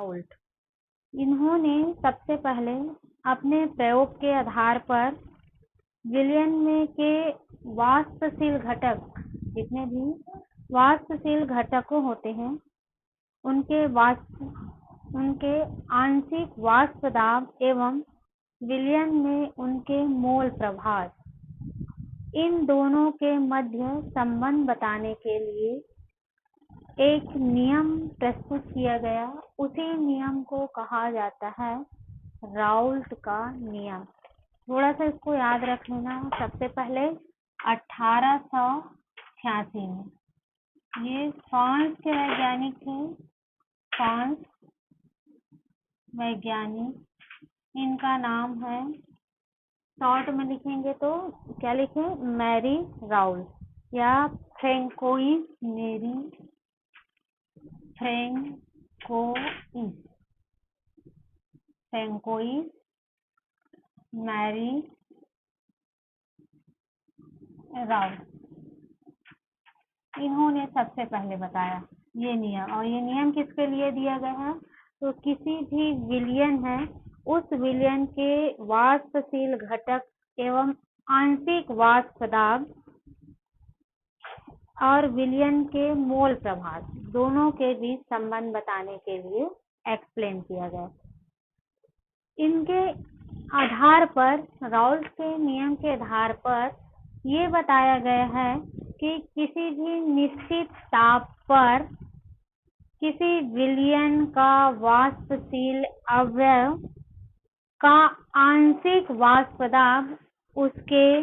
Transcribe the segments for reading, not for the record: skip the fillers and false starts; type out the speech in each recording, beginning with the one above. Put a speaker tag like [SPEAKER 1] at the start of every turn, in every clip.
[SPEAKER 1] Raoult. इन्होंने सबसे पहले अपने प्रयोग के आधार पर विलयन में के वाष्पशील घटक, जितने भी वाष्पशील घटकों होते हैं, उनके आंशिक वाष्प दाब एवं विलयन में उनके मोल प्रभाव, इन दोनों के मध्य संबंध बताने के लिए एक नियम प्रस्तुत किया गया। उसी नियम को कहा जाता है राउल्ट का नियम। थोड़ा सा इसको याद रख लेना। सबसे पहले 1886 में ये फ्रांस के वैज्ञानिक थे। फ्रांस वैज्ञानिक, इनका नाम है, शॉर्ट में लिखेंगे तो क्या लिखें, मैरी राउल्ट या फ्रैंकोइस मैरी राउल्ट, इन्होंने सबसे पहले बताया ये नियम। और ये नियम किसके लिए दिया गया है, तो किसी भी विलयन है उस विलयन के वाष्पशील घटक एवं आंशिक वाष्प दाब और विलयन के मोल प्रभाव, दोनों के बीच संबंध बताने के लिए एक्सप्लेन किया गया। इनके आधार पर, राउल्ट के नियम के आधार पर ये बताया गया है कि किसी भी निश्चित ताप पर किसी विलयन का वाष्पशील अवयव का आंशिक वाष्प दाब उसके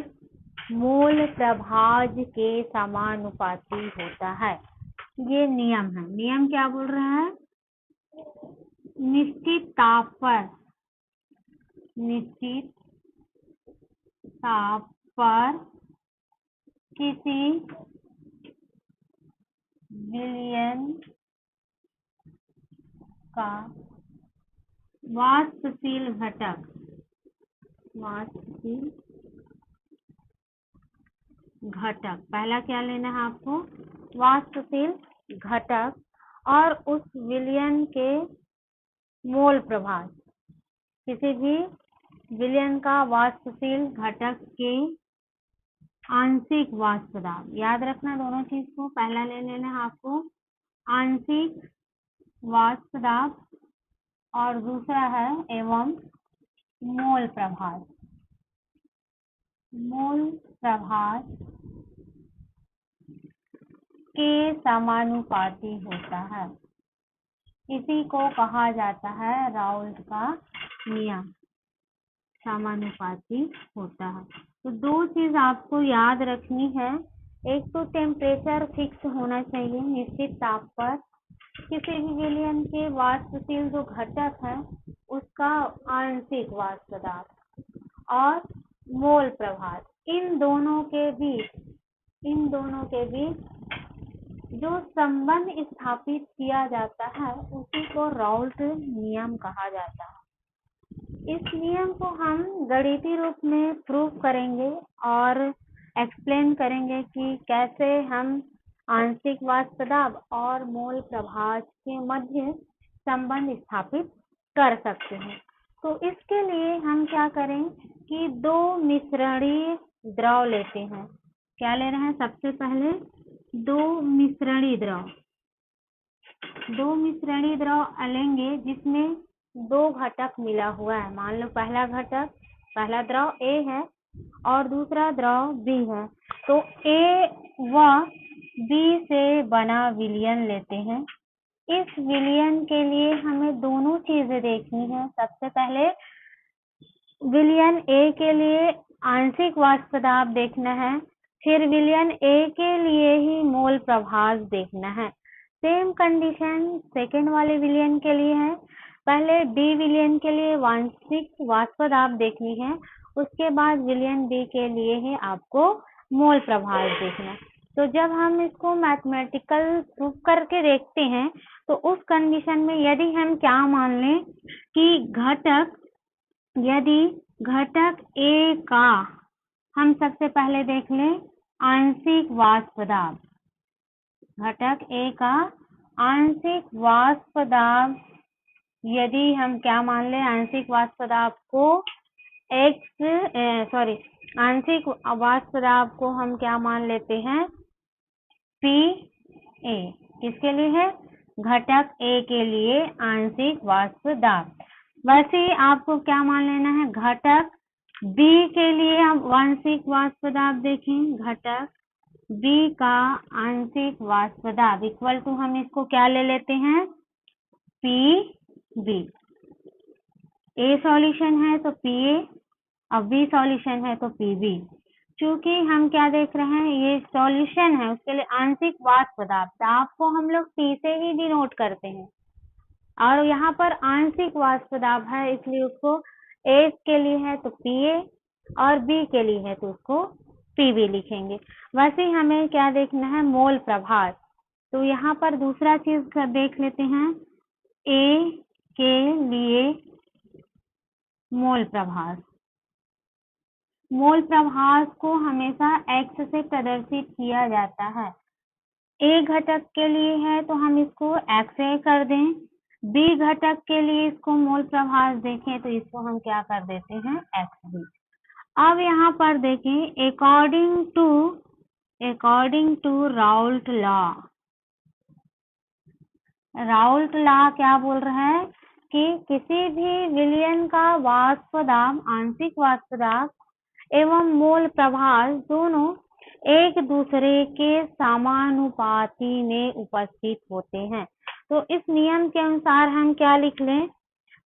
[SPEAKER 1] मोल प्रभाव के समानुपाती होता है। ये नियम है। नियम क्या बोल रहा है, निश्चित ताप पर किसी विलयन का वाष्पशील घटक पहला क्या लेना है आपको, वाष्पशील घटक, और उस विलयन के मोल प्रभाव, किसी भी विलयन का वाष्पशील घटक के आंशिक वाष्प दाब। याद रखना दोनों चीज को। पहला ले लेना है आपको आंशिक वाष्प दाब और दूसरा है एवं मोल प्रभाव के समानुपाती होता है। इसी को कहा जाता है राउल्ट का नियम, समानुपाती होता है। तो दो चीज आपको याद रखनी है। एक तो टेम्परेचर फिक्स होना चाहिए, निश्चित ताप पर किसी भी विलयन के वाष्पशील जो घटक है उसका आंशिक वाष्प दाब और मोल प्रभाव, इन दोनों के बीच जो संबंध स्थापित किया जाता है उसी को राउल्ट नियम कहा जाता है। इस नियम को हम गणितीय रूप में प्रूव करेंगे और एक्सप्लेन करेंगे कि कैसे हम आंशिक वाष्प दाब और मोल प्रभाव के मध्य संबंध स्थापित कर सकते हैं। तो इसके लिए हम क्या करें कि दो मिश्रणीय द्रव लेते हैं। क्या ले रहे हैं, सबसे पहले दो मिश्रणीय द्रव लेंगे जिसमें दो घटक मिला हुआ है। मान लो पहला द्रव A है और दूसरा द्रव B है। तो A व B से बना विलयन लेते हैं। इस विलयन के लिए हमें दोनों चीजें देखनी है। सबसे पहले विलयन A के लिए आंशिक वाष्प दाब देखना है, फिर विलयन A के लिए ही मोल प्रभाव देखना है। सेम कंडीशन सेकेंड वाले विलयन के लिए है। पहले B विलयन के लिए आंशिक वाष्प दाब देखनी है, उसके बाद विलयन B के लिए ही आपको मोल प्रभाव देखना है। तो जब हम इसको मैथमेटिकल प्रूफ करके देखते हैं तो उस कंडीशन में यदि हम क्या मान लें कि यदि घटक A का, हम सबसे पहले देख लें आंशिक वाष्प दाब, घटक A का आंशिक वाष्प दाब यदि हम क्या मान लें, आंशिक वाष्प दाब को आंशिक वाष्प दाब को हम क्या मान लेते हैं, PA। किसके लिए है, घटक A के लिए आंशिक वाष्प दाब। वैसे ही आपको क्या मान लेना है, घटक B के लिए हम आंशिक वाष्प दाब देखें, घटक B का आंशिक वाष्प दाब इक्वल टू हम इसको क्या ले लेते हैं, PB। A सॉल्यूशन है तो PA और B सॉल्यूशन है तो PB। चूंकि हम क्या देख रहे हैं, ये सॉल्यूशन है, उसके लिए आंशिक वाष्प दाब, दाब को हम लोग T से ही डिनोट करते हैं, और यहाँ पर आंशिक वाष्प दाब है इसलिए उसको A के लिए है तो PA और B के लिए है तो उसको PB लिखेंगे। वैसे ही हमें क्या देखना है, मोल प्रभार। तो यहाँ पर दूसरा चीज देख लेते हैं, A के लिए मोल प्रभार। मोल प्रभार को हमेशा X से प्रदर्शित किया जाता है। A घटक के लिए है तो हम इसको XA कर दें, B घटक के लिए इसको मोल प्रभार देखें तो इसको हम क्या कर देते हैं, XB। अब यहाँ पर देखें, अकॉर्डिंग टू राउल्ट लॉ क्या बोल रहा है कि किसी भी विलयन का वाष्प दाब, आंशिक वाष्प दाब एवं मोल प्रभार दोनों एक दूसरे के समानुपाती में उपस्थित होते हैं। तो इस नियम के अनुसार हम क्या लिख लें,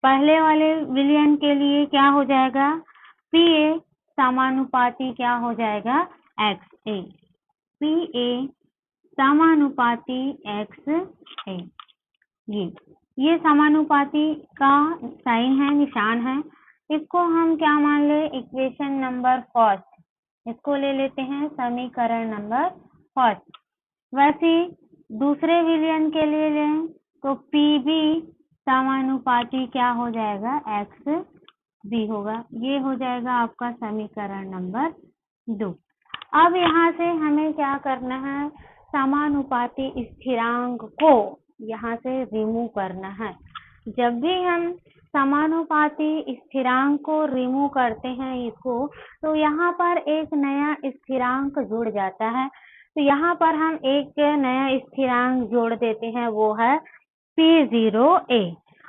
[SPEAKER 1] पहले वाले विलयन के लिए क्या हो जाएगा, PA समानुपाती क्या हो जाएगा, XA, PA समानुपाती XA। ये समानुपाती का साइन है, निशान है। इसको हम क्या मान ले, इक्वेशन नंबर फर्स्ट, इसको ले लेते हैं समीकरण नंबर फर्स्ट। वैसे दूसरे विलयन के लिए लें तो PB समानुपाती क्या हो जाएगा, XB होगा। ये हो जाएगा आपका समीकरण नंबर 2। अब यहाँ से हमें क्या करना है, समानुपाती स्थिरांक को यहाँ से रिमूव करना है। जब भी हम समानुपाती स्थिरांक को रिमूव करते हैं इसको, तो यहाँ पर एक नया स्थिरांक जुड़ जाता है। तो यहाँ पर हम एक नया स्थिरांक जोड़ देते हैं, वो है P0A।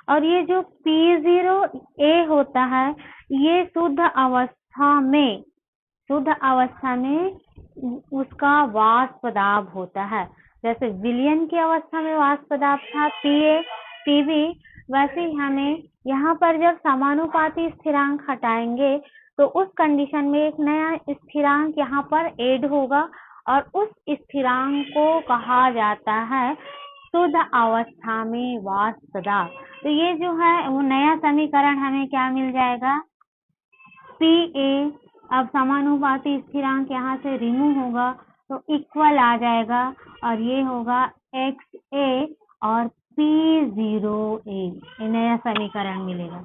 [SPEAKER 1] और ये जो P0A होता है, ये शुद्ध अवस्था में उसका वाष्प दाब होता है। जैसे विलयन की अवस्था में वाष्प दाब था PA PB, वैसे ही हमें यहाँ पर जब समानुपाती स्थिरांक हटाएंगे तो उस कंडीशन में एक नया स्थिरांक यहाँ पर ऐड होगा और उस स्थिरांक को कहा जाता है शुद्ध अवस्था में वाष्प दाब। तो ये जो है वो नया समीकरण हमें क्या मिल जाएगा, PA। अब समानुपाती स्थिरांक यहाँ से रिमूव होगा तो इक्वल आ जाएगा और ये होगा XA और P0A, ये नया समीकरण मिलेगा।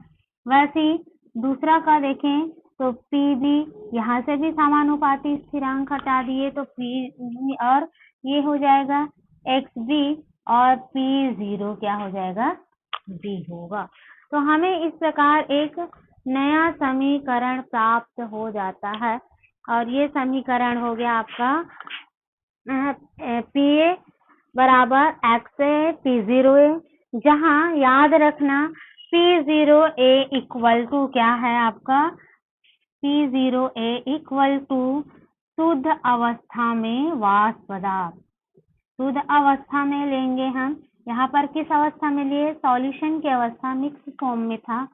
[SPEAKER 1] वैसे ही दूसरा का देखें तो PB, यहाँ से भी समानुपाती स्थिरांक हटा दिए तो P और ये हो जाएगा XB और P0 क्या हो जाएगा, B होगा। तो हमें इस प्रकार एक नया समीकरण प्राप्त हो जाता है और ये समीकरण हो गया आपका PA बराबर XA P0A, जहाँ याद रखना P0A इक्वल टू क्या है आपका, P0A इक्वल टू शुद्ध अवस्था में वाष्प दाब। शुद्ध अवस्था में लेंगे हम, यहाँ पर किस अवस्था में लिए, सॉल्यूशन की अवस्था, मिक्स फॉर्म में था,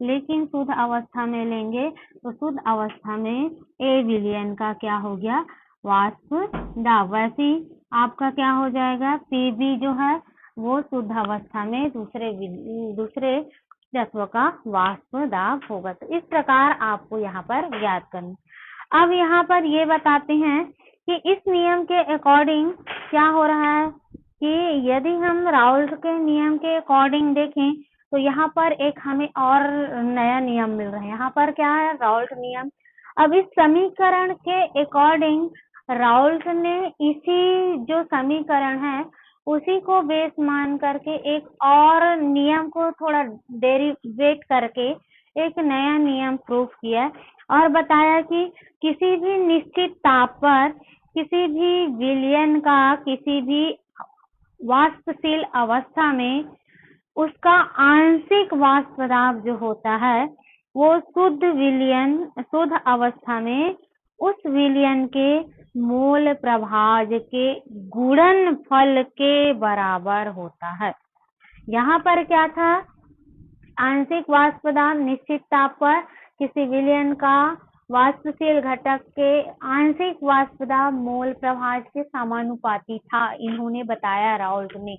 [SPEAKER 1] लेकिन शुद्ध अवस्था में लेंगे तो शुद्ध अवस्था में A विलयन का क्या हो गया, वाष्प दाब। वैसे ही आपका क्या हो जाएगा, PB जो है वो शुद्ध अवस्था में दूसरे तत्व का वाष्प दाब होगा। तो इस प्रकार आपको यहाँ पर याद करना। अब यहाँ पर ये बताते हैं कि इस नियम के अकॉर्डिंग क्या हो रहा है कि यदि हम राउल्ट के नियम के अकॉर्डिंग देखें तो यहाँ पर एक हमें और नया नियम मिल रहा है। यहाँ पर क्या है, राउल्ट नियम। अब इस समीकरण के अकॉर्डिंग राउल्ट ने इसी जो समीकरण है उसी को बेस मान करके एक और नियम को थोड़ा डेरिवेट करके एक नया नियम प्रूव किया और बताया कि किसी भी निश्चित ताप पर किसी भी विलयन का किसी भी वाष्पशील अवस्था में उसका आंशिक वाष्प दाब जो होता है वो शुद्ध अवस्था में उस विलयन के मोल प्रभाज के गुणनफल के बराबर होता है। यहाँ पर क्या था, आंशिक वाष्प दाब निश्चित ताप पर किसी विलयन का वाष्पशील घटक के आंशिक वाष्प दाब मोल प्रभाज के समानुपाती था, इन्होंने बताया राउल्ट ने।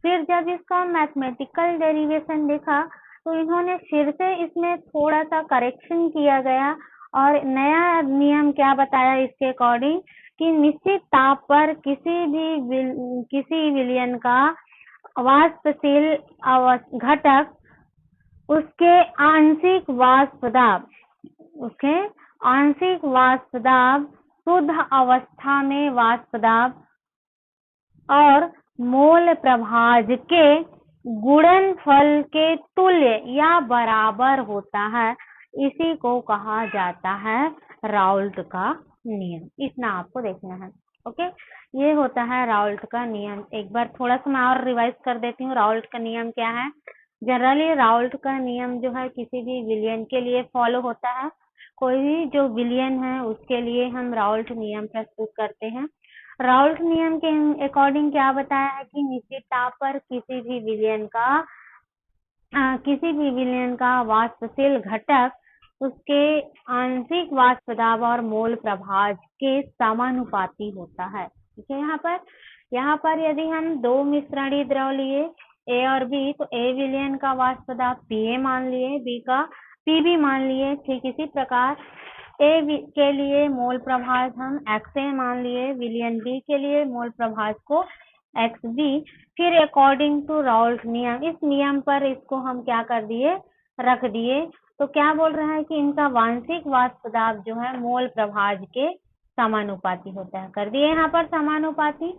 [SPEAKER 1] फिर जब इसका मैथमेटिकल डेरिवेशन देखा तो इन्होंने फिर से इसमें थोड़ा सा करेक्शन किया गया और नया नियम क्या बताया इसके अकॉर्डिंग कि निश्चित ताप पर किसी विलयन का वाष्पशील घटक उसके आंशिक वाष्प दाब शुद्ध अवस्था में वाष्प दाब और मोल प्रभाज के गुणनफल के तुल्य या बराबर होता है। इसी को कहा जाता है राउल्ट का नियम। इतना आपको देखना है। ओके, ये होता है राउल्ट का नियम। एक बार थोड़ा सा मैं और रिवाइज कर देती हूँ। राउल्ट का नियम क्या है? जनरली राउल्ट का नियम जो है किसी भी विलयन के लिए फॉलो होता है। कोई भी जो विलयन है उसके लिए हम राउल्ट नियम प्रस्तुत करते हैं। राउल्ट नियम के अकॉर्डिंग क्या बताया है कि निश्चित ताप पर किसी भी विलयन का वाष्पशील घटक उसके आंशिक वाष्प दाब और मोल प्रभाज के समानुपाती होता है। ठीक है, यहाँ पर यदि हम दो मिश्रणीय द्रव लिए ए और बी, तो ए विलयन का वाष्प दाब पीए मान लिए, बी का पीबी मान लिए। ठीक इसी प्रकार ए के लिए मोल प्रभाज हम XA मान लिए, विलयन बी के लिए मोल प्रभाज को XB। फिर अकॉर्डिंग टू राउल्ट नियम, इस नियम पर इसको हम क्या कर दिए, रख दिए। तो क्या बोल रहा है कि इनका वांशिक वाष्प दाब जो है मोल प्रभाज के समानुपाती होता है। कर दिए यहाँ पर समानुपाती।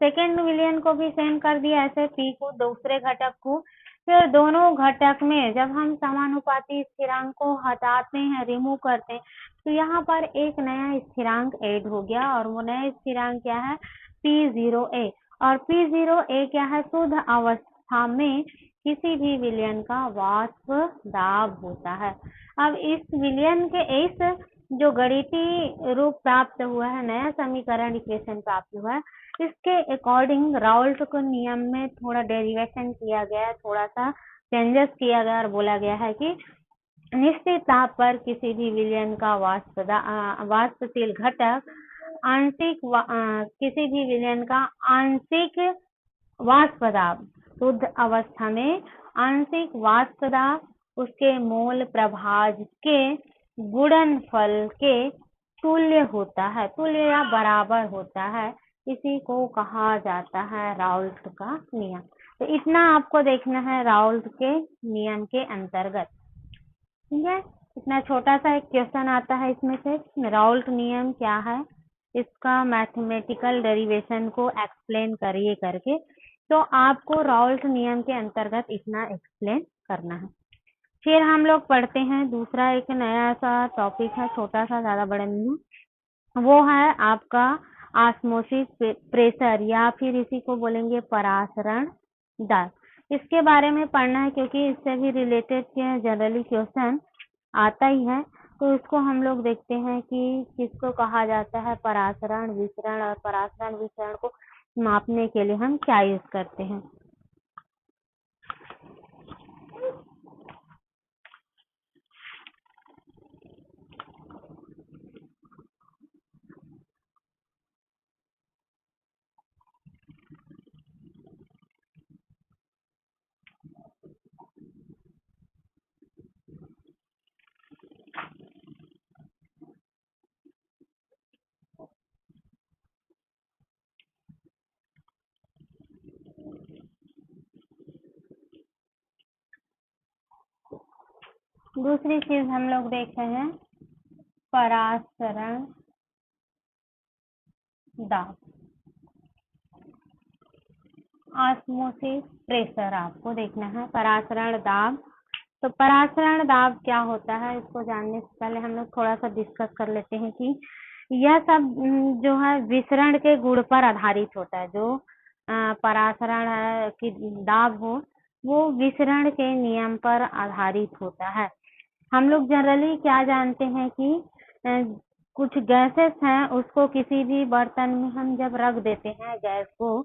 [SPEAKER 1] सेकेंड विलयन को भी सेम कर दिया ऐसे, पी को दूसरे घटक को। फिर दोनों घटक में जब हम समानुपाती स्थिरांक को हटाते हैं, रिमूव करते हैं, तो यहाँ पर एक नया स्थिरांक ऐड हो गया और वो नया स्थिरांक क्या है, P0A। और P0A क्या है, शुद्ध अवस्था में किसी भी विलयन का वाष्प दाब होता है। अब इस विलयन के इस जो गणितीय रूप प्राप्त हुआ है, नया समीकरण इक्वेशन प्राप्त हुआ है, इसके अकॉर्डिंग राउल्ट के नियम में थोड़ा डेरिवेशन किया गया है, थोड़ा सा चेंजेस किया गया और बोला गया है कि निश्चित ताप पर किसी भी विलयन का वाष्पशील घटक किसी भी विलयन का आंशिक वाष्प दाब शुद्ध अवस्था में आंशिक वाष्प दाब उसके मोल प्रभाज के गुणनफल के तुल्य होता है, तुल्य या बराबर होता है। इसी को कहा जाता है राउल्ट का नियम। तो इतना आपको देखना है राउल्ट के नियम के अंतर्गत। ठीक है, इतना छोटा सा एक क्वेश्चन आता है इसमें से, राउल्ट नियम क्या है, इसका मैथमेटिकल डेरिवेशन को एक्सप्लेन करिए करके। तो आपको राउल्ट नियम के अंतर्गत इतना एक्सप्लेन करना है। फिर हम लोग पढ़ते हैं दूसरा एक नया सा टॉपिक है, छोटा सा, ज्यादा बड़ा नहीं है। वो है आपका ऑस्मोसिस प्रेशर या फिर इसी को बोलेंगे परासरण दर। इसके बारे में पढ़ना है क्योंकि इससे भी रिलेटेड जनरली क्वेश्चन आता ही है। तो इसको हम लोग देखते हैं कि किसको कहा जाता है परासरण विसरण, और परासरण विसरण को मापने के लिए हम क्या यूज करते हैं। दूसरी चीज हम लोग देख रहे हैं परासरण दाब। ऑस्मोसिस प्रेशर आपको देखना है, परासरण दाब। तो परासरण दाब क्या होता है, इसको जानने से पहले हम लोग थोड़ा सा डिस्कस कर लेते हैं कि यह सब जो है विसरण के गुण पर आधारित होता है। जो परासरण है कि दाब हो, वो विसरण के नियम पर आधारित होता है। हम लोग जनरली क्या जानते हैं कि कुछ गैसेस हैं, उसको किसी भी बर्तन में हम जब रख देते हैं गैस को,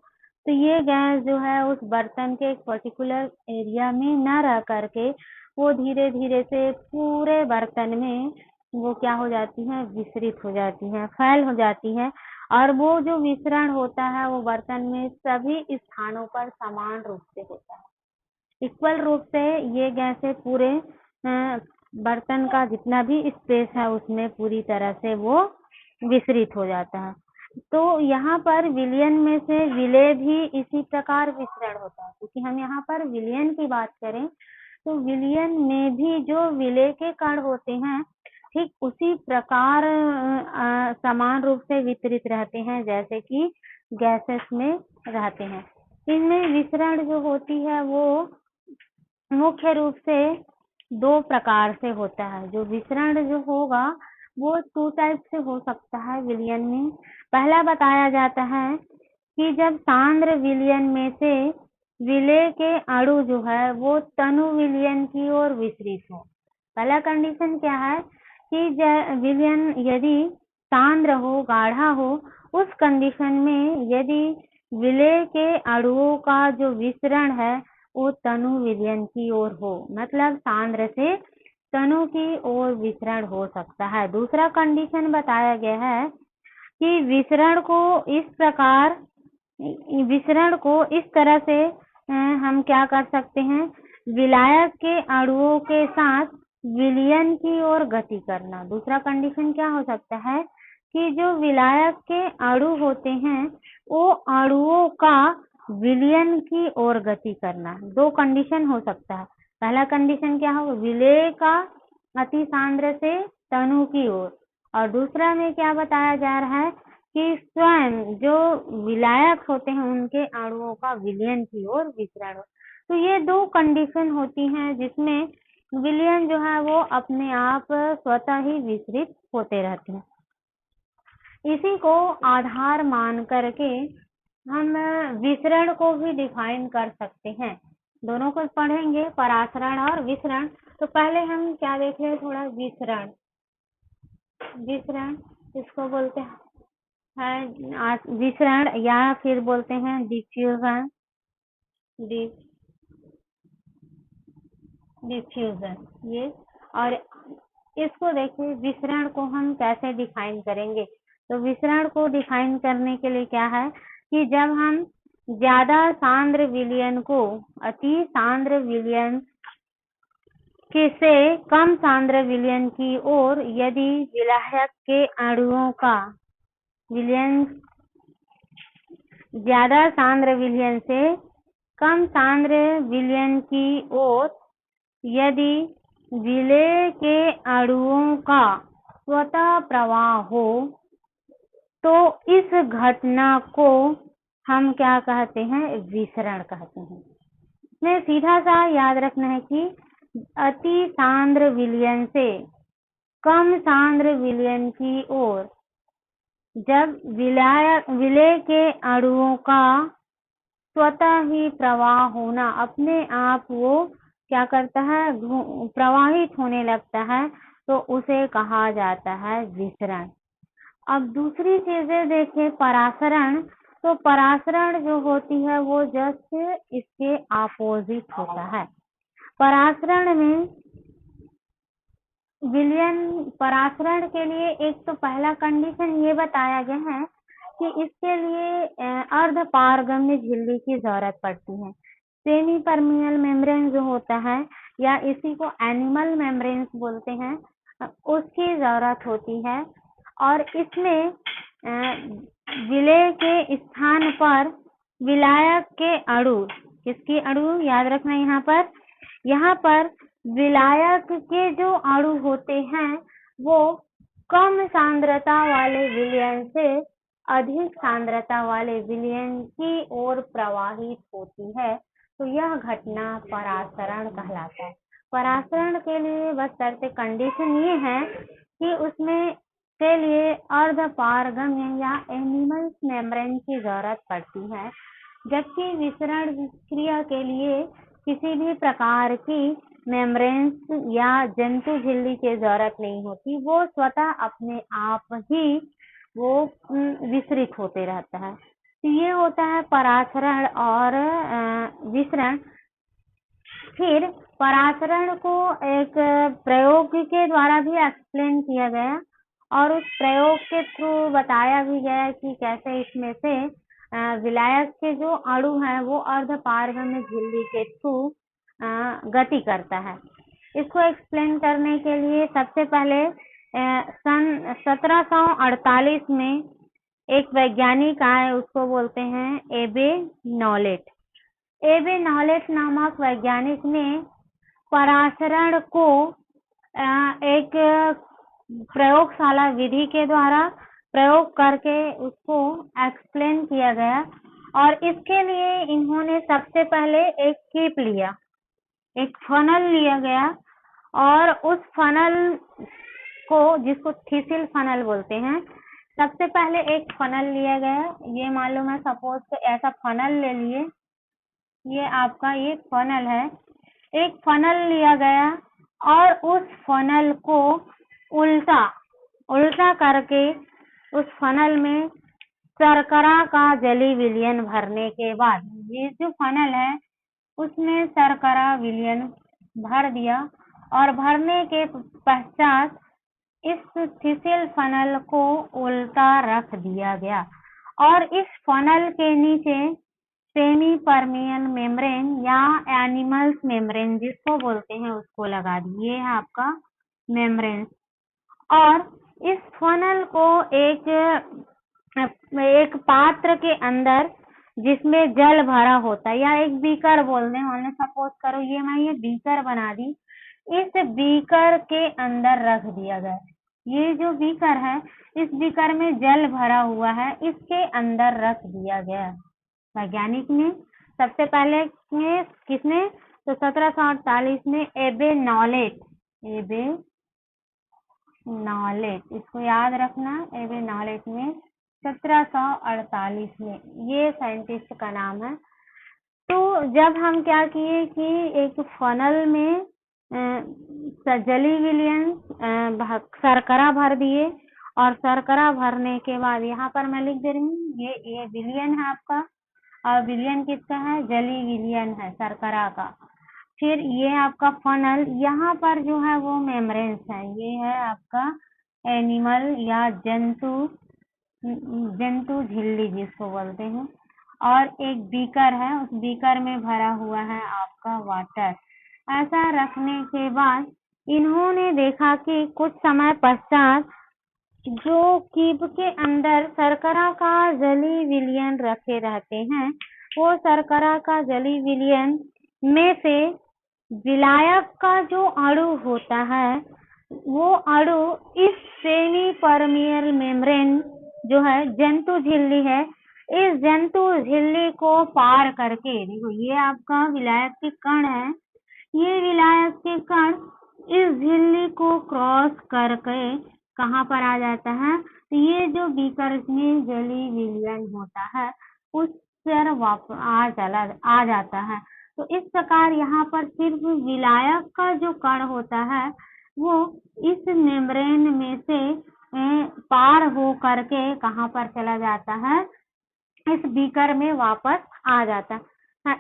[SPEAKER 1] तो ये गैस जो है उस बर्तन के एक पर्टिकुलर एरिया में न रह करके वो धीरे धीरे से पूरे बर्तन में वो क्या हो जाती है, विसरित हो जाती है, फैल हो जाती है। और वो जो विसरण होता है वो बर्तन में सभी स्थानों पर समान रूप से होता है, इक्वल रूप से ये गैसें पूरे बर्तन का जितना भी स्पेस है उसमें पूरी तरह से वो विसरित हो जाता है। तो यहाँ पर विलयन में से विलेय भी इसी प्रकार विसरण होता है, क्योंकि हम यहाँ पर विलयन की बात करें तो विलयन में भी जो विलेय के कण होते हैं ठीक उसी प्रकार समान रूप से वितरित रहते हैं जैसे कि गैसेस में रहते हैं। इनमें विसरण जो होती है वो मुख्य रूप से दो प्रकार से होता है। जो विसरण जो होगा वो 2 टाइप से हो सकता है विलयन में। पहला बताया जाता है कि जब सांद्र विलयन में से विलेय के अणु जो है वो तनु विलयन की ओर विसरित हो। पहला कंडीशन क्या है कि विलयन यदि सांद्र हो, गाढ़ा हो, उस कंडीशन में यदि विलेय के अणुओं का जो विसरण है वो तनु विलयन की ओर हो, मतलब सांद्र से तनु की ओर विसरण हो सकता है। दूसरा कंडीशन बताया गया है कि विसरण को इस तरह से हम क्या कर सकते हैं, विलायक के अणुओं के साथ विलयन की ओर गति करना। दूसरा कंडीशन क्या हो सकता है कि जो विलायक के अणु होते हैं वो अणुओं का विलयन की ओर गति करना। दो कंडीशन हो सकता है। पहला कंडीशन क्या हो, विलेय का अति सांद्र से तनु की ओर, और दूसरा में क्या बताया जा रहा है कि स्वयं जो विलायक होते हैं उनके अणुओं का विलयन की ओर विसरण हो। तो ये दो कंडीशन होती हैं जिसमें विलयन जो है वो अपने आप स्वतः ही विसरित होते रहते हैं। इसी को आधार मान करके हम विसरण को भी डिफाइन कर सकते हैं। दोनों को पढ़ेंगे, परासरण और विसरण। तो पहले हम क्या देख रहे हैं, थोड़ा विसरण। विसरण इसको बोलते हैं विसरण या फिर बोलते हैं डिफ्यूजन। डिफ्यूजन ये, और इसको देखिए विसरण को हम कैसे डिफाइन करेंगे। तो विसरण को डिफाइन करने के लिए क्या है कि जब हम ज्यादा सांद्र विलयन को अति सांद्र विलयन से कम सांद्र विलयन की ओर यदि विलायक के अणुओं का विलयन ज्यादा सांद्र विलयन से कम सांद्र विलयन की ओर यदि विलेय के अणुओं का स्वतः प्रवाह हो तो इस घटना को हम क्या कहते हैं, विसरण कहते हैं। इसमें सीधा सा याद रखना है कि अति सांद्र विलयन से कम सांद्र विलयन की ओर जब विलेय के अणुओं का स्वतः ही प्रवाह होना, अपने आप वो क्या करता है, प्रवाहित होने लगता है, तो उसे कहा जाता है विसरण। अब दूसरी चीजें देखें, परासरण। तो परासरण जो होती है वो जस्ट इसके अपोजिट होता है। परासरण में विलयन, परासरण के लिए एक तो पहला कंडीशन ये बताया गया है कि इसके लिए अर्ध पारगम्य झिल्ली की जरूरत पड़ती है। सेमी परमियल मेम्ब्रेन जो होता है या इसी को एनिमल मेम्ब्रेन्स बोलते हैं, उसकी जरूरत होती है। और इसमें विलेय के स्थान पर विलायक के अणु, किसकी अणु याद रखना, यहाँ पर विलायक के जो अणु होते हैं वो कम सांद्रता वाले विलयन से अधिक सांद्रता वाले विलयन की ओर प्रवाहित होती है तो यह घटना परासरण कहलाता है। परासरण के लिए बस शर्त कंडीशन ये है कि उसमें के लिए अर्धपारगम्य या एनिमल मेम्ब्रेन की जरूरत पड़ती है, जबकि विसरण क्रिया के लिए किसी भी प्रकार की मेम्ब्रेन्स या जंतु झिल्ली की जरूरत नहीं होती, वो स्वतः अपने आप ही वो विसरित होते रहता है। तो ये होता है परासरण और विसरण। फिर परासरण को एक प्रयोग के द्वारा भी एक्सप्लेन किया गया और उस प्रयोग के थ्रू बताया भी गया कि कैसे इसमें से विलायक के जो अणु है वो अर्धपारगम्य झिल्ली के थ्रू गति करता है। इसको एक्सप्लेन करने के लिए सबसे पहले सन 1748 में एक वैज्ञानिक आए, उसको बोलते हैं एबे नॉलेट। एबे नॉलेट नामक वैज्ञानिक ने परासरण को एक प्रयोगशाला विधि के द्वारा प्रयोग करके उसको एक्सप्लेन किया गया और इसके लिए इन्होंने सबसे पहले एक कीप लिया, एक फनल लिया गया और उस फनल को, जिसको थिसिल फनल बोलते हैं, सबसे पहले एक फनल लिया गया। ये मान लो मैं सपोज तो ऐसा फनल ले लिए, ये आपका ये फनल है, एक फनल लिया गया और उस फनल को उल्टा करके उस फनल में शर्करा का जली विलयन भरने के बाद, ये जो फनल है उसमें शर्करा विलयन भर दिया और भरने के पश्चात इस थिसिल फनल को उल्टा रख दिया गया और इस फनल के नीचे सेमी परमियल मेम्ब्रेन या एनिमल्स मेम्ब्रेन जिसको बोलते हैं उसको लगा दिए। ये है आपका मेम्ब्रेन और इस फनल को एक पात्र के अंदर जिसमें जल भरा होता है या एक बीकर बोल दें, हमने सपोज करो ये बीकर बना दी, इस बीकर के अंदर रख दिया गया। ये जो बीकर है इस बीकर में जल भरा हुआ है, इसके अंदर रख दिया गया। वैज्ञानिक ने सबसे पहले किसने तो 1748 में एबे नॉलेट, इसको याद रखना, एबे नॉलेट ने 1748 में, ये साइंटिस्ट का नाम है। तो जब हम क्या किए कि एक फनल में जली विलयन शर्करा भर दिए और शर्करा भरने के बाद यहाँ पर मैं लिख दे रही हूँ, ये विलयन है आपका और विलयन किसका है, जली विलयन है शर्करा का। फिर ये आपका फनल, यहाँ पर जो है वो मेम्ब्रेन्स है, ये है आपका एनिमल या जंतु झिल्ली जिसको बोलते हैं, और एक बीकर है, उस बीकर में भरा हुआ है आपका वाटर। ऐसा रखने के बाद इन्होंने देखा कि कुछ समय पश्चात जो कीप के अंदर शर्करा का जली विलयन रखे रहते हैं, वो शर्करा का जली विलयन में से विलायक का जो अणु होता है वो अणु इस सेमी परमियल मेम्ब्रेन जो है जंतु झिल्ली है, इस जंतु झिल्ली को पार करके, देखो ये आपका विलायक के कण है, ये विलायक के कण इस झिल्ली को क्रॉस करके कहाँ पर आ जाता है, तो ये जो बीकर में जली विलयन होता है उस पर आ जाता है। तो इस प्रकार यहाँ पर सिर्फ विलायक का जो कण होता है वो इस मेम्ब्रेन में से पार हो करके कहाँ पर चला जाता है, इस बीकर में वापस आ जाता है।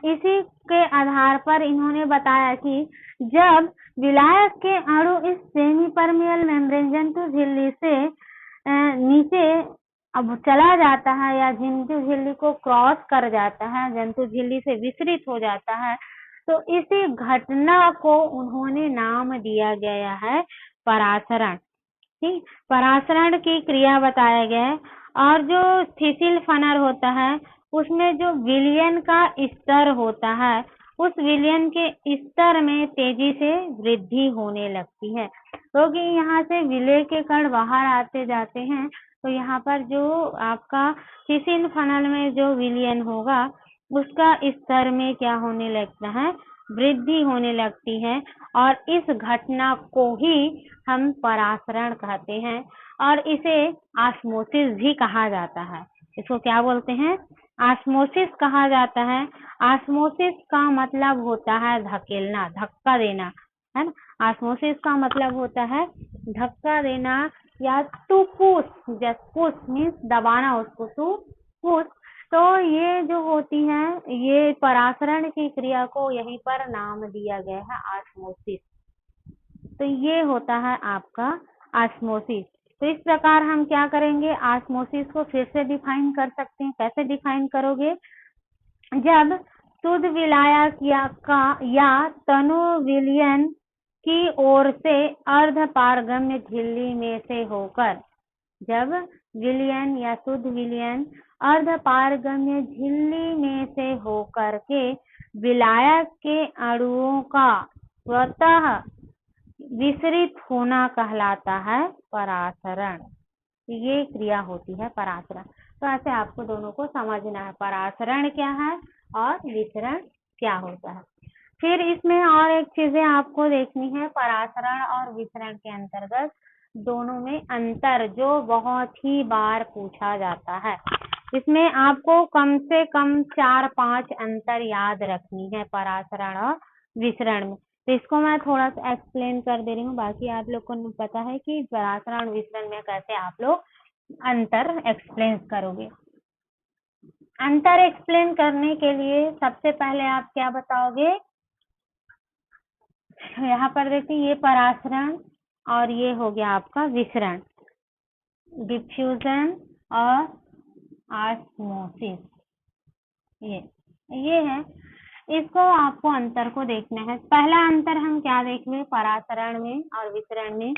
[SPEAKER 1] इसी के आधार पर इन्होंने बताया कि जब विलायक के अणु इस सेमी परमियल मेम्ब्रेन जंतु झिल्ली से नीचे अब चला जाता है या जंतु झिल्ली को क्रॉस कर जाता है, जंतु झिल्ली से विसरित हो जाता है, तो इसी घटना को उन्होंने नाम दिया गया है परासरण। ठीक, परासरण की क्रिया बताया गया है। और जो थिसिल फनल होता है उसमें जो विलयन का स्तर होता है उस विलयन के स्तर में तेजी से वृद्धि होने लगती है, क्योंकि यहाँ से विलय के कण बाहर आते जाते हैं, तो यहाँ पर जो आपका फिशिन फनल में जो विलयन होगा उसका स्तर में क्या होने लगता है, वृद्धि होने लगती है, और इस घटना को ही हम परासरण कहते हैं, और इसे ऑस्मोसिस भी कहा जाता है। इसको क्या बोलते हैं, ऑस्मोसिस कहा जाता है। ऑस्मोसिस का मतलब होता है धकेलना, धक्का देना, है ना। ऑस्मोसिस का मतलब होता है धक्का देना, या to push, just push means दबाना उसको, टू पुश। तो ये जो होती है, ये परासरण की क्रिया को यहीं पर नाम दिया गया है ऑस्मोसिस। तो ये होता है आपका ऑस्मोसिस। तो इस प्रकार हम क्या करेंगे, ऑस्मोसिस को फिर से डिफाइन कर सकते हैं। कैसे डिफाइन करोगे, जब शुद्ध विलायक या तनु विलयन की ओर से अर्धपारगम्य झिल्ली में से होकर, जब विलयन या शुद्ध विलयन अर्धपारगम्य झिल्ली में से होकर के विलायक के अणुओं का स्वतः विसरित होना कहलाता है परासरण। ये क्रिया होती है परासरण। तो ऐसे आपको दोनों को समझना है, परासरण क्या है और विसरण क्या होता है। फिर इसमें और एक चीजें आपको देखनी है, परासरण और विसरण के अंतर्गत दोनों में अंतर जो बहुत ही बार पूछा जाता है। इसमें आपको कम से कम 4-5 अंतर याद रखनी है परासरण और विसरण में। तो इसको मैं थोड़ा सा एक्सप्लेन कर दे रही हूँ, बाकी आप लोग को पता है कि परासरण विसरण में कैसे आप लोग अंतर एक्सप्लेन करोगे। अंतर एक्सप्लेन करने के लिए सबसे पहले आप क्या बताओगे, यहाँ पर देखिए ये परासरण और ये हो गया आपका विसरण, डिफ्यूजन और ऑस्मोसिस, ये है। इसको आपको अंतर को देखना है। पहला अंतर हम क्या देख लें परासरण में और विसरण में।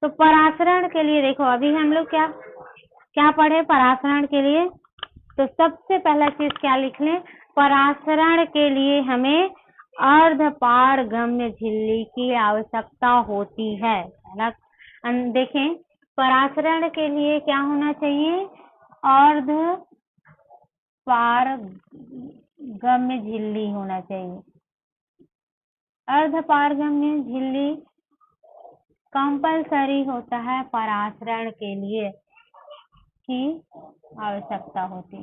[SPEAKER 1] तो परासरण के लिए देखो, अभी हम लोग क्या पढ़े परासरण के लिए। तो सबसे पहला चीज क्या लिख लें, परासरण के लिए हमें अर्धपारगम्य झिल्ली की आवश्यकता होती है। देखें, परासरण के लिए क्या होना चाहिए, अर्धपारगम्य झिल्ली होना चाहिए। अर्धपारगम्य झिल्ली कंपलसरी होता है परासरण के लिए की आवश्यकता होती,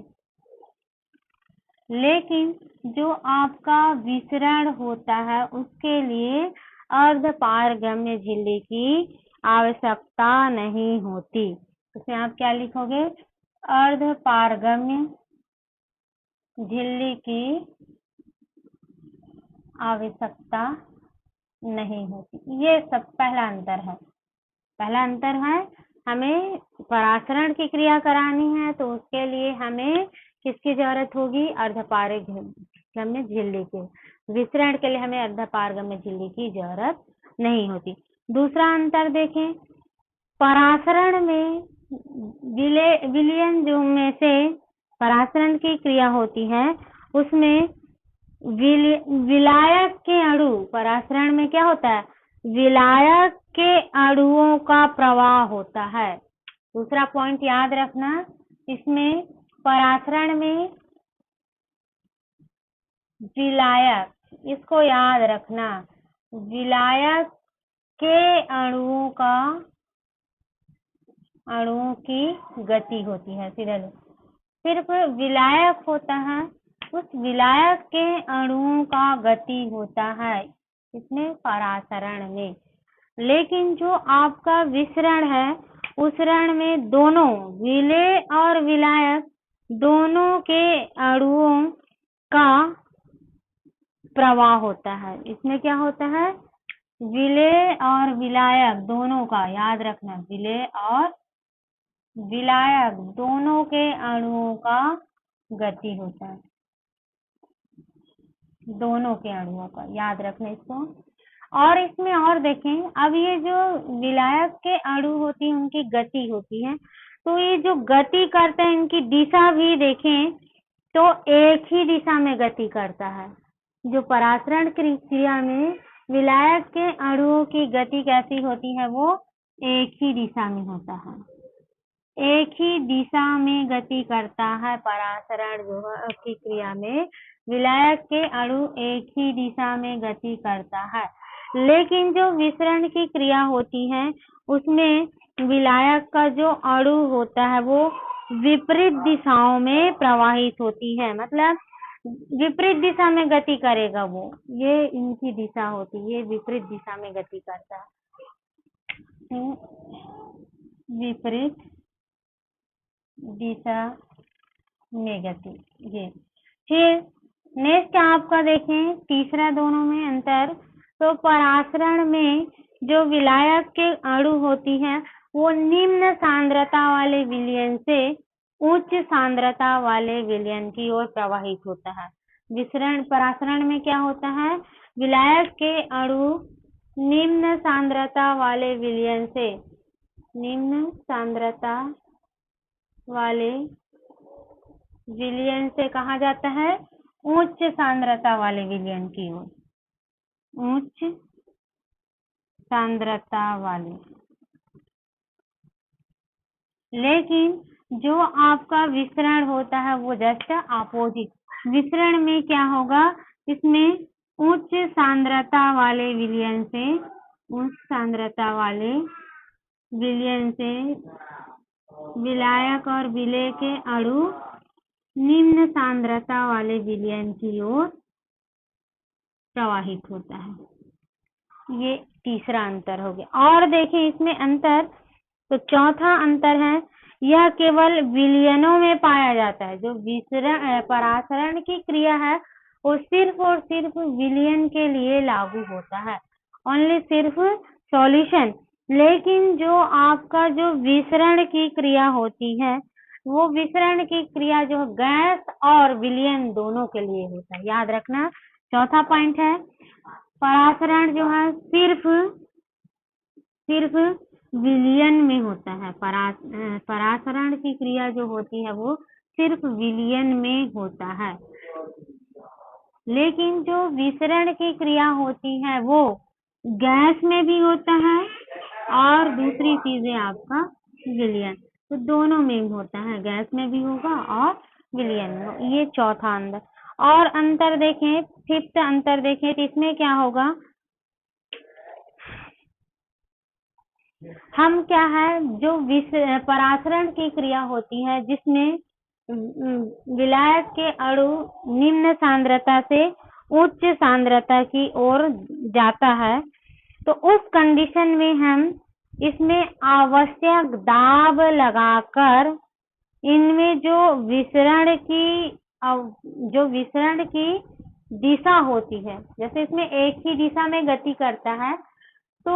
[SPEAKER 1] लेकिन जो आपका विसरण होता है उसके लिए अर्धपारगम्य झिल्ली की आवश्यकता नहीं होती। इसमें आप क्या लिखोगे, अर्धपारगम्य झिल्ली की आवश्यकता नहीं होती। ये सब पहला अंतर है। पहला अंतर है, हमें परासरण की क्रिया करानी है तो उसके लिए हमें किसकी जरूरत होगी, अर्धपारगम्य झिल्ली की। विसरण के लिए हमें अर्धपारगम्य झिल्ली की जरूरत नहीं होती। दूसरा अंतर देखें, परासरण में विलयन जो में से परासरण की क्रिया होती है उसमें विलायक के अणु, परासरण में क्या होता है, विलायक के अणुओं का प्रवाह होता है। दूसरा पॉइंट याद रखना, इसमें परासरण में विलायक, इसको याद रखना, विलायक के अणुओं की गति होती है। सिर्फ विलायक होता है, उस विलायक के अणुओं का गति होता है इसमें परासरण में। लेकिन जो आपका विसरण है, विसरण में दोनों विलेय और विलायक दोनों के अणुओं का प्रवाह होता है। इसमें क्या होता है, विलेय और विलायक दोनों का, याद रखना, विलेय और विलायक दोनों के अणुओं का गति होता है, दोनों के अणुओं का, याद रखना इसको। और इसमें और देखें, अब ये जो विलायक के अणु होती है उनकी गति होती है, तो ये जो गति करते हैं इनकी दिशा भी देखें तो एक ही दिशा में गति करता है, जो परासरण क्रिया में विलायक के अणुओं की गति कैसी होती है, वो एक ही दिशा में होता है, एक ही दिशा में गति करता है। परासरण की क्रिया में विलायक के अणु एक ही दिशा में गति करता है, लेकिन जो विसरण की क्रिया होती है उसमें विलायक का जो अणु होता है वो विपरीत दिशाओं में प्रवाहित होती है, मतलब विपरीत दिशा में गति करेगा वो, ये इनकी दिशा होती है, ये विपरीत दिशा में गति करता है, विपरीत दिशा में गति। ये फिर नेक्स्ट आपका देखें तीसरा दोनों में अंतर, तो परासरण में जो विलायक के अणु होती है वो निम्न सांद्रता वाले विलयन से उच्च सांद्रता वाले विलयन की ओर प्रवाहित होता है। विसरण परासरण में क्या होता है, विलायक के अणु निम्न सांद्रता वाले विलयन से, निम्न सांद्रता वाले विलयन से कहा जाता है उच्च सांद्रता वाले विलयन की ओर, उच्च सांद्रता वाले। लेकिन जो आपका विसरण होता है वो जस्ट अपोजिट, विसरण में क्या होगा, इसमें उच्च सांद्रता वाले विलयन से, उच्च सांद्रता वाले विलयन से विलायक और विलेय के अणु निम्न सांद्रता वाले विलयन की ओर प्रवाहित होता है। ये तीसरा अंतर हो गया। और देखें इसमें अंतर, तो चौथा अंतर है यह केवल विलयनों में पाया जाता है। जो विसरण परासरण की क्रिया है वो सिर्फ और सिर्फ विलयन के लिए लागू होता है, ओनली सिर्फ सॉल्यूशन। लेकिन जो आपका जो विसरण की क्रिया होती है वो विसरण की क्रिया जो गैस और विलयन दोनों के लिए होता है, याद रखना। चौथा पॉइंट है परासरण जो है सिर्फ विलयन में होता है, परासरण की क्रिया जो होती है वो सिर्फ विलयन में होता है, लेकिन जो विसरण की क्रिया होती है वो गैस में भी होता है और दूसरी चीजें आपका विलयन, तो दोनों में होता है, गैस में भी होगा और विलयन में। ये चौथा अंतर। और अंतर देखें, फिफ्थ अंतर देखें तो इसमें क्या होगा, हम क्या है जो परासरण की क्रिया होती है जिसमें विलायक के अणु निम्न सांद्रता से उच्च सांद्रता की ओर जाता है, तो उस कंडीशन में हम इसमें आवश्यक दाब लगाकर इनमें जो विसरण की दिशा होती है, जैसे इसमें एक ही दिशा में गति करता है, तो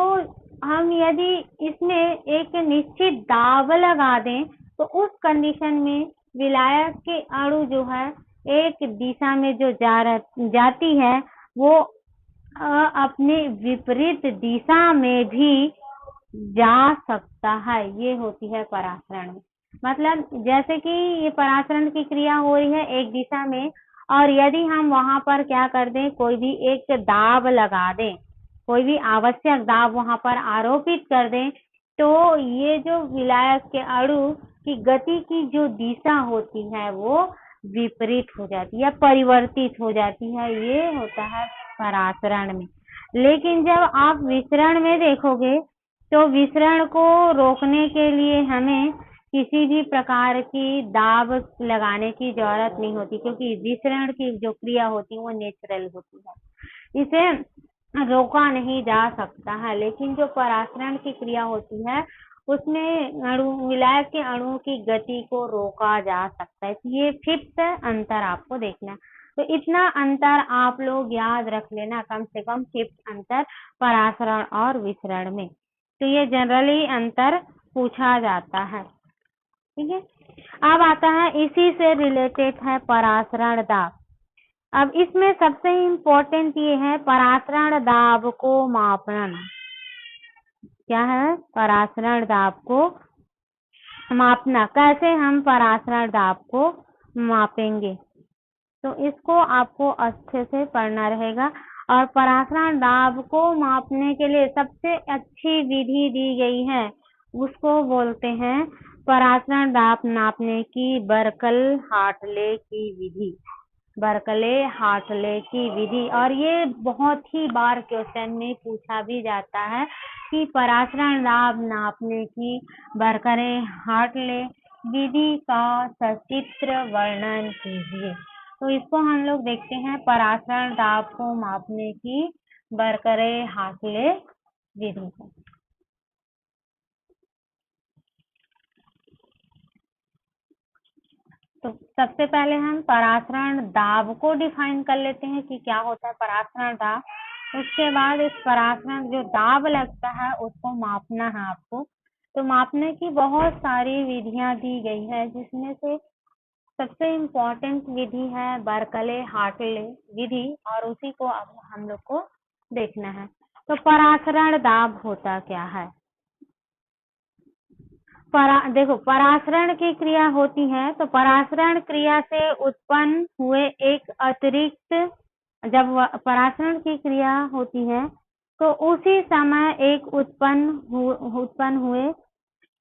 [SPEAKER 1] हम यदि इसमें एक निश्चित दाब लगा दें तो उस कंडीशन में विलायक के अणु जो है एक दिशा में जो जाती है वो अपने विपरीत दिशा में भी जा सकता है। ये होती है परासरण में, मतलब जैसे कि ये परासरण की क्रिया हो रही है एक दिशा में, और यदि हम वहां पर क्या कर दें, कोई भी एक दाब लगा दें, कोई भी आवश्यक दाब वहां पर आरोपित कर दें, तो ये जो विलायक के अणु की गति की जो दिशा होती है वो विपरीत हो जाती है, परिवर्तित हो जाती है। ये होता है परासरण में। लेकिन जब आप विसरण में देखोगे तो विसरण को रोकने के लिए हमें किसी भी प्रकार की दाब लगाने की जरूरत नहीं होती, क्योंकि विसरण की जो क्रिया होती है वो नेचुरल होती है, इसे रोका नहीं जा सकता है। लेकिन जो परासरण की क्रिया होती है उसमें विलायक के अणुओं की गति को रोका जा सकता है। ये फिफ्थ अंतर आपको देखना है। तो इतना अंतर आप लोग याद रख लेना, कम से कम फिफ्थ अंतर परासरण और विसरण में। तो ये जनरली अंतर पूछा जाता है, ठीक है। अब आता है इसी से रिलेटेड है परासरण दाब। अब इसमें सबसे इम्पोर्टेंट ये है परासरण दाब को मापना। क्या है, परासरण दाब को मापना। कैसे हम परासरण दाब को मापेंगे, तो इसको आपको अच्छे से पढ़ना रहेगा। और पराशरण दाब को मापने के लिए सबसे अच्छी विधि दी गई है, उसको बोलते हैं पराशरण दाब नापने की बर्कले-हार्टले की विधि। बर्कले-हार्टले की विधि। और ये बहुत ही बार क्वेश्चन में पूछा भी जाता है कि पराशरण दाब नापने की बर्कले-हार्टले विधि का सचित्र वर्णन कीजिए। तो इसको हम लोग देखते हैं, पराशरण दाब को मापने की बर्कले-हार्टले विधि को। तो सबसे पहले हम पराशरण दाब को डिफाइन कर लेते हैं कि क्या होता है पराशरण दाब। उसके बाद इस पराशरण जो दाब लगता है उसको मापना है आपको। तो मापने की बहुत सारी विधियां दी गई है, जिसमें से सबसे इम्पोर्टेंट विधि है बर्कले-हार्टले विधि, और उसी को अब हम लोग को देखना है। तो पराशरण दाब होता क्या है? देखो, पराशरण की क्रिया होती है, तो पराशरण क्रिया से उत्पन्न हुए एक अतिरिक्त, जब पराशरण की क्रिया होती है तो उसी समय एक उत्पन्न हुए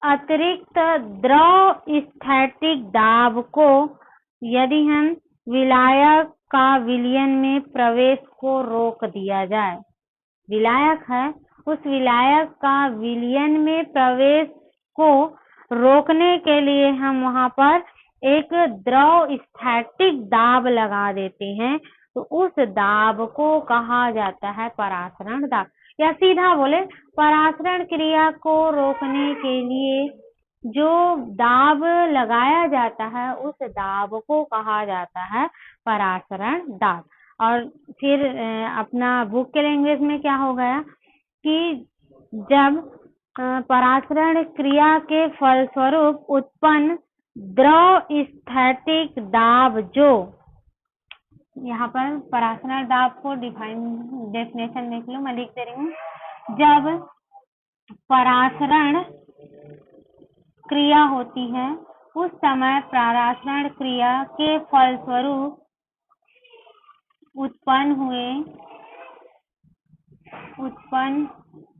[SPEAKER 1] अतिरिक्त द्रव स्थैतिक दाब को यदि हम विलायक का विलयन में प्रवेश को रोक दिया जाए, विलायक है, उस विलायक का विलयन में प्रवेश को रोकने के लिए हम वहां पर एक द्रव स्थैतिक दाब लगा देते हैं, तो उस दाब को कहा जाता है पराशरण दाब। या सीधा बोले, पराशरण क्रिया को रोकने के लिए जो दाब लगाया जाता है उस दाब को कहा जाता है पराशरण दाब। और फिर अपना बुक के लैंग्वेज में क्या हो गया कि जब पराशरण क्रिया के फलस्वरूप उत्पन्न द्रव स्थैतिक दाब, जो यहाँ पर पराशरण दाब को डेफिनेशन देख लो, मैं लिख दे रही हूँ। जब पराशरण क्रिया होती है उस समय पराशरण क्रिया के फलस्वरूप उत्पन्न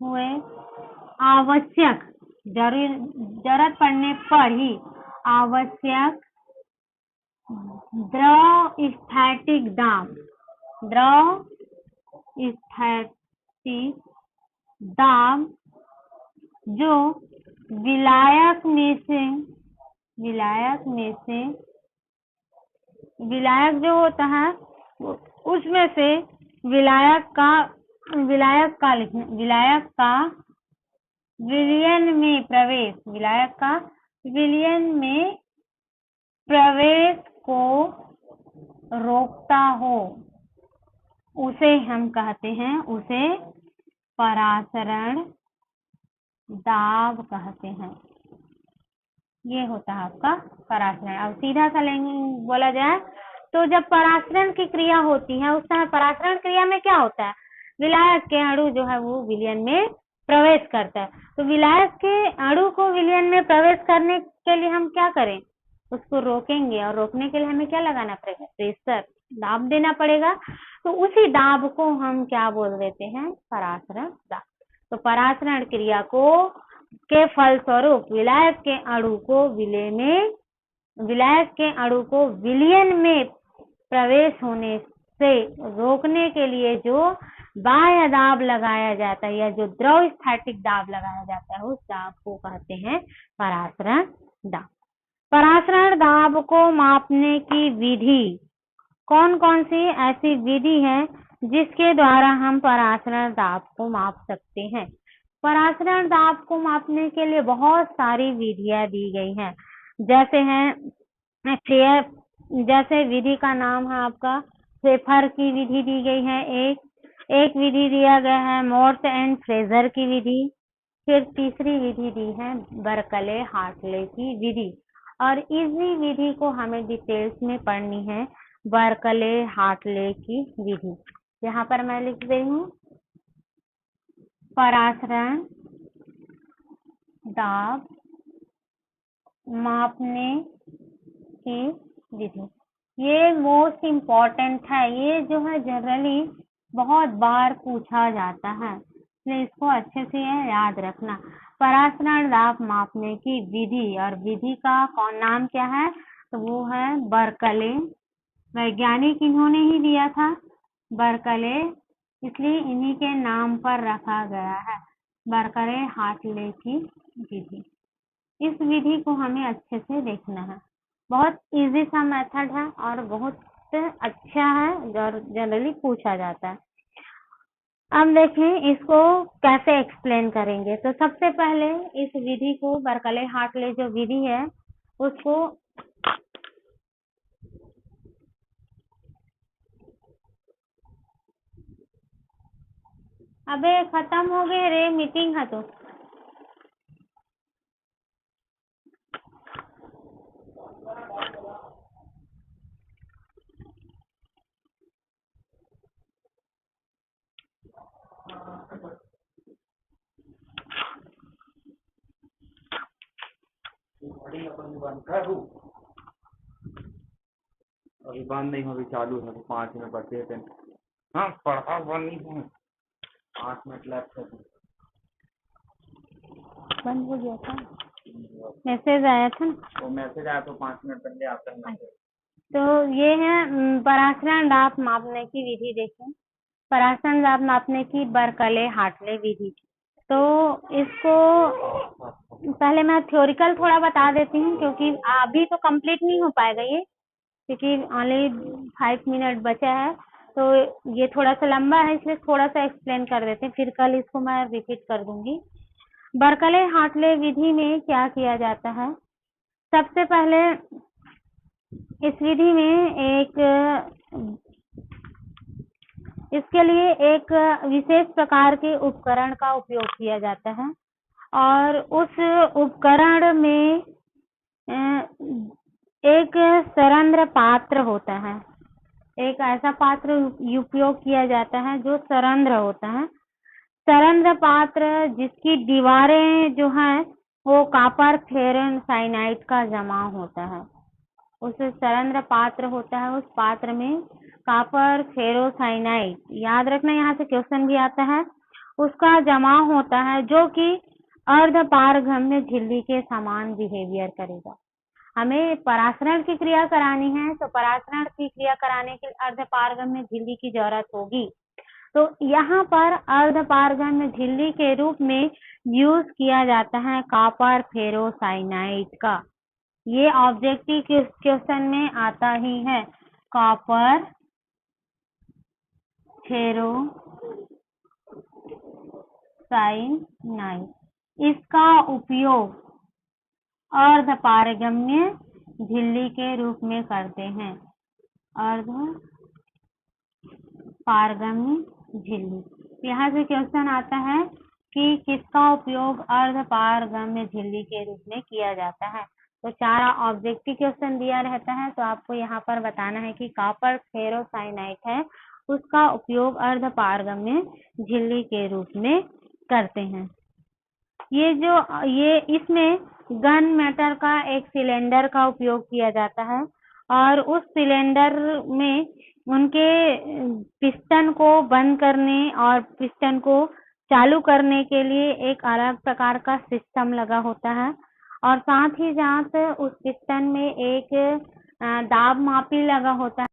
[SPEAKER 1] हुए आवश्यक, जरूरत पड़ने पर ही आवश्यक द्रव स्थैतिक दाब जो विलायक जो होता है उसमें से विलायक का विलयन में प्रवेश को रोकता हो, उसे हम कहते हैं, उसे पराशरण दाब कहते हैं। ये होता है आपका पराशरण। अब सीधा सा बोला जाए तो जब पराशरण की क्रिया होती है उस समय पराशरण क्रिया में क्या होता है, विलायक के अणु जो है वो विलयन में प्रवेश करता है। तो विलायक के अणु को विलयन में प्रवेश करने के लिए हम क्या करें, उसको रोकेंगे, और रोकने के लिए हमें क्या लगाना पड़ेगा, प्रेशर, दाब देना पड़ेगा। तो उसी दाब को हम क्या बोल देते हैं, पराशरण दाब। तो पराशरण क्रिया के फलस्वरूप विलायक के अणु को विलयन में प्रवेश होने से रोकने के लिए जो बाह्य दाब लगाया जाता है या जो द्रव स्थैतिक दाब लगाया जाता है उस दाब को कहते हैं पराशरण दाब। पराशरण दाब को मापने की विधि, कौन कौन सी ऐसी विधि है जिसके द्वारा हम पराशरण दाब को माप सकते हैं? पराशरण दाब को मापने के लिए बहुत सारी विधियां दी गई हैं। जैसे विधि का नाम है आपका शेफर की विधि दी गई है, एक विधि दिया गया है मोर्स एंड फ्रेजर की विधि। फिर तीसरी विधि दी है बर्कले-हार्टले की विधि। और इसी विधि को हमें डिटेल्स में पढ़नी है, बर्कले-हार्टले की विधि। यहाँ पर मैं लिख रही हूँ पराशरण दाब मापने की विधि। ये मोस्ट इम्पॉर्टेंट है, ये जो है जनरली बहुत बार पूछा जाता है, इसलिए इसको अच्छे से याद रखना। परासरण दाब मापने की विधि, और विधि का नाम क्या है, तो वो है बर्कले। वैज्ञानिक इन्होंने ही दिया था, बर्कले, इसलिए इन्हीं के नाम पर रखा गया है, बर्कले हार्टले की विधि। इस विधि को हमें अच्छे से देखना है, बहुत इजी सा मेथड है और बहुत अच्छा है और जनरली पूछा जाता है। अब देखें इसको कैसे एक्सप्लेन करेंगे। तो सबसे पहले इस विधि को, बर्कले हार्टले जो विधि है उसको अबे खत्म हो गए रे, मीटिंग है तो।
[SPEAKER 2] अभी बंद नहीं हो, अभी चालू है, 5 मिनट बचे थे। हाँ पढ़ा बंद नहीं हो, 5 मिनट लैप कर।
[SPEAKER 1] बंद हो गया था, मैसेज आया था ना,
[SPEAKER 2] वो मैसेज आया तो 5 मिनट पहले आता है।
[SPEAKER 1] तो ये है परासरण दाब मापने की विधि। देखें, परासरण दाब मापने की बर्कले हार्टले विधि। तो इसको पहले मैं थ्योरिकल थोड़ा बता देती हूँ, क्योंकि अभी तो कंप्लीट नहीं हो पाएगा ये, क्योंकि ओनली 5 मिनट बचा है, तो ये थोड़ा सा लंबा है, इसलिए थोड़ा सा एक्सप्लेन कर देते हैं, फिर कल इसको मैं रिपीट कर दूंगी। बर्कले हार्टले विधि में क्या किया जाता है, सबसे पहले इस विधि में इसके लिए एक विशेष प्रकार के उपकरण का उपयोग किया जाता है, और उस उपकरण में एक सरंध्र पात्र होता है, एक ऐसा पात्र उपयोग किया जाता है जो सरंध्र होता है। सरंध्र पात्र जिसकी दीवारें जो हैं वो कॉपर फेरन साइनाइड का जमा होता है, उस सरंध्र पात्र होता है, उस पात्र में कॉपर फेरोसाइनाइड, याद रखना यहाँ से क्वेश्चन भी आता है, उसका जमा होता है, जो कि अर्धपारगम्य झिल्ली के समान बिहेवियर करेगा। हमें परासरण की क्रिया करानी है, तो परासरण की क्रिया कराने के लिए अर्धपारगम्य झिल्ली की जरूरत होगी। तो यहाँ पर अर्धपारगम्य झिल्ली के रूप में यूज किया जाता है कॉपर फेरोसाइनाइड का। ये ऑब्जेक्टिव क्वेश्चन में आता ही है, कॉपर फेरोसाइनाइड। इसका उपयोग अर्धपारगम्य झिल्ली के रूप में करते हैं, अर्धपारगम्य झिल्ली। यहाँ से क्वेश्चन आता है कि किसका उपयोग अर्धपारगम्य झिल्ली के रूप में किया जाता है। तो 4 ऑब्जेक्टिव क्वेश्चन दिया रहता है, तो आपको यहाँ पर बताना है कि कॉपर फेरोसाइनाइड है, उसका उपयोग अर्धपारगम्य झिल्ली के रूप में करते हैं। ये इसमें गन मेटल का एक सिलेंडर का उपयोग किया जाता है, और उस सिलेंडर में उनके पिस्टन को बंद करने और पिस्टन को चालू करने के लिए एक अलग प्रकार का सिस्टम लगा होता है, और साथ ही साथ उस पिस्टन में एक दाब मापी लगा होता है,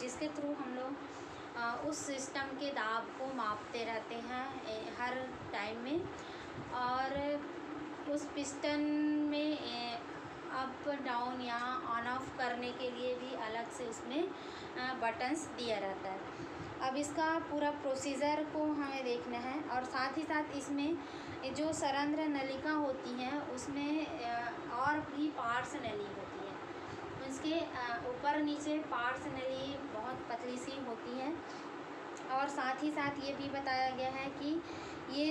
[SPEAKER 3] जिसके थ्रू हम लोग उस सिस्टम के दाब को मापते रहते हैं हर टाइम में, और उस पिस्टन में अप डाउन या ऑन ऑफ करने के लिए भी अलग से उसमें बटन्स दिया रहता है। अब इसका पूरा प्रोसीजर को हमें देखना है, और साथ ही साथ इसमें जो सरंध्र नलिका होती है उसमें और भी पार्ट्स नली होती है, उसके ऊपर नीचे पार्ट्स नली बहुत पतली सी होती है। और साथ ही साथ ये भी बताया गया है कि ये